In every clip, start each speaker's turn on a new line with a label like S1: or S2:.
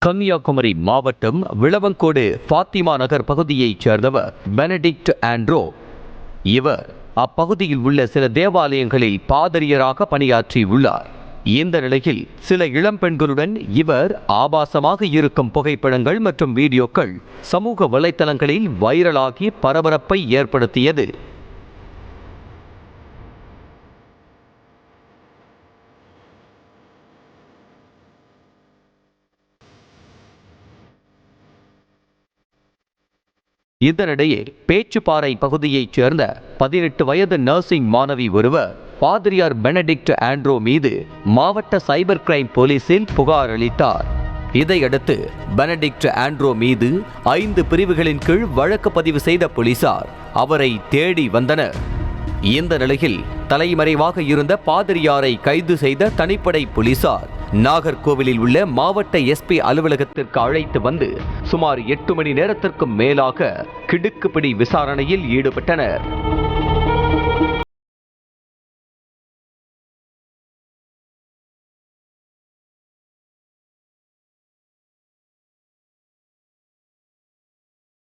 S1: கன்னியாகுமரி மாவட்டம் விளவங்கோடு பாத்திமா நகர் பகுதியைச் சேர்ந்தவர் பெனடிக்ட் ஆண்ட்ரோ. இவர் அப்பகுதியில் உள்ள சில தேவாலயங்களில் பாதிரியராக பணியாற்றியுள்ளார். இந்த நிலையில் சில இளம் பெண்களுடன் இவர் ஆபாசமாக இருக்கும் புகைப்படங்கள் மற்றும் வீடியோக்கள் சமூக வலைத்தளங்களில் வைரலாகி பரபரப்பை ஏற்படுத்தியது. இதனிடையே பேச்சுப்பாறை பகுதியைச் சேர்ந்த 18 வயது நர்சிங் மாணவி ஒருவர் பாதிரியார் பெனடிக்ட் ஆண்ட்ரோ மீது மாவட்ட சைபர் கிரைம் போலீசில் புகார் அளித்தார். இதையடுத்து பெனடிக்ட் ஆண்ட்ரோ மீது 5 பிரிவுகளின் கீழ் வழக்கு பதிவு செய்த போலீசார் அவரை தேடி வந்தனர். இந்த நிலையில் தலைமறைவாக இருந்த பாதிரியாரை கைது செய்த தனிப்படை போலீசார் நாகர்கோவிலில் உள்ள மாவட்ட எஸ்பி அலுவலகத்திற்கு அழைத்து வந்து சுமார் 8 மணி நேரத்திற்கும் மேலாக கிடுக்குப்பிடி விசாரணையில் ஈடுபட்டனர்.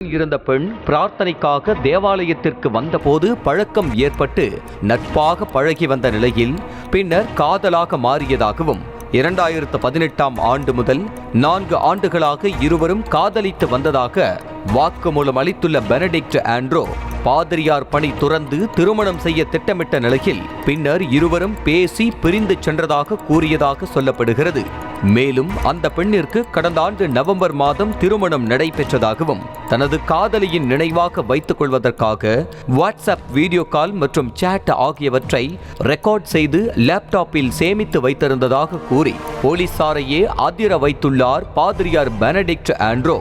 S1: இருந்த பெண் பிரார்த்தனைக்காக தேவாலயத்திற்கு வந்தபோது பழக்கம் ஏற்பட்டு நட்பாக பழகி வந்த நிலையில் பின்னர் காதலாக மாறியதாகவும் 2018ஆம் ஆண்டு முதல் 4 ஆண்டுகளாக இருவரும் காதலித்து வந்ததாக வாக்குமூலம் அளித்துள்ள பெனடிக்ட் ஆண்ட்ரோ பாதிரியார் பணி துறந்து திருமணம் செய்ய திட்டமிட்ட நிலையில் பின்னர் இருவரும் பேசி பிரிந்து சென்றதாக கூறியதாக சொல்லப்படுகிறது. மேலும் அந்த பெண்ணிற்கு கடந்த ஆண்டு நவம்பர் மாதம் திருமணம் நடைபெற்றதாகவும் தனது காதலியின் நினைவாக வைத்துக் கொள்வதற்காக வாட்ஸ்அப் வீடியோ கால் மற்றும் சேட் ஆகியவற்றை ரெக்கார்ட் செய்து லேப்டாப்பில் சேமித்து வைத்திருந்ததாக கூறி போலீசாரையே அதிர வைத்துள்ளார் பாதிரியார் பெனடிக்ட் ஆண்ட்ரோ.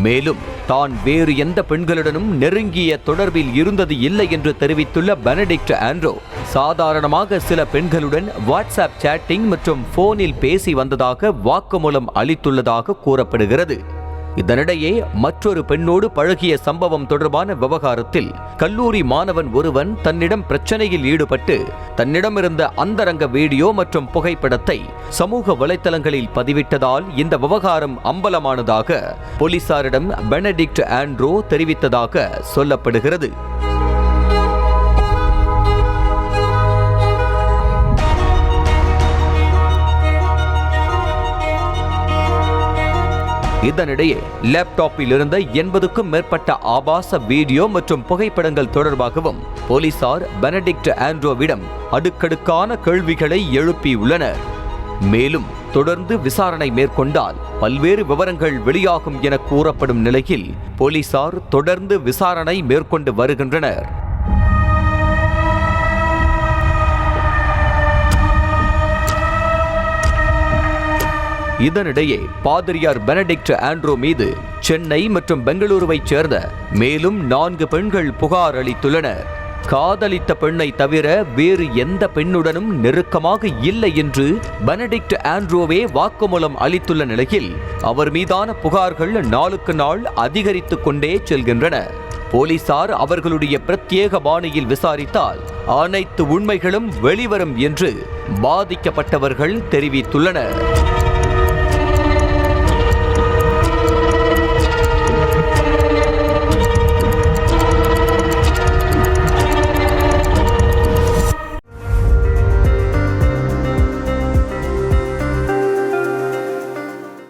S1: மேலும் தான் வேறு எந்த பெண்களுடனும் நெருங்கிய தொடர்பில் இருந்தது இல்லை என்று தெரிவித்துள்ள பெனடிக்ட் ஆண்ட்ரோ சாதாரணமாக சில பெண்களுடன் வாட்ஸ்அப் சேட்டிங் மற்றும் போனில் பேசி வந்ததாக வாக்குமூலம் அளித்துள்ளதாக கூறப்படுகிறது. இதனிடையே மற்றொரு பெண்ணோடு பழகிய சம்பவம் தொடர்பான விவகாரத்தில் கல்லூரி மாணவன் ஒருவன் தன்னிடம் பிரச்சனையில் ஈடுபட்டு தன்னிடமிருந்த அந்தரங்க வீடியோ மற்றும் புகைப்படத்தை சமூக வலைத்தளங்களில் பதிவிட்டதால் இந்த விவகாரம் அம்பலமானதாக போலீசாரிடம் பெனடிக்ட் ஆண்ட்ரோ தெரிவித்ததாக சொல்லப்படுகிறது. இதனிடையே லேப்டாப்பில் இருந்த 80க்கும் மேற்பட்ட ஆபாச வீடியோ மற்றும் புகைப்படங்கள் தொடர்பாகவும் போலீசார் பெனடிக்ட் ஆண்ட்ரோவிடம் அடுக்கடுக்கான கேள்விகளை எழுப்பியுள்ளனர். மேலும் தொடர்ந்து விசாரணை மேற்கொண்டால் பல்வேறு விவரங்கள் வெளியாகும் என கூறப்படும் நிலையில் போலீசார் தொடர்ந்து விசாரணை மேற்கொண்டு வருகின்றனர். இதனிடையே பாதிரியார் பெனடிக்ட் ஆண்ட்ரோ மீது சென்னை மற்றும் பெங்களூருவைச் சேர்ந்த மேலும் 4 பெண்கள் புகார் அளித்துள்ளனர். காதலித்த பெண்ணை தவிர வேறு எந்த பெண்ணுடனும் நெருக்கமாக இல்லை என்று பெனடிக்ட் ஆண்ட்ரோவே வாக்குமூலம் அளித்துள்ள நிலையில் அவர் மீதான புகார்கள் நாளுக்கு நாள் அதிகரித்துக் கொண்டே செல்கின்றன. போலீசார் அவர்களுடைய பிரத்யேக பாணியில் விசாரித்தால் அனைத்து உண்மைகளும் வெளிவரும் என்று பாதிக்கப்பட்டவர்கள் தெரிவித்துள்ளனர்.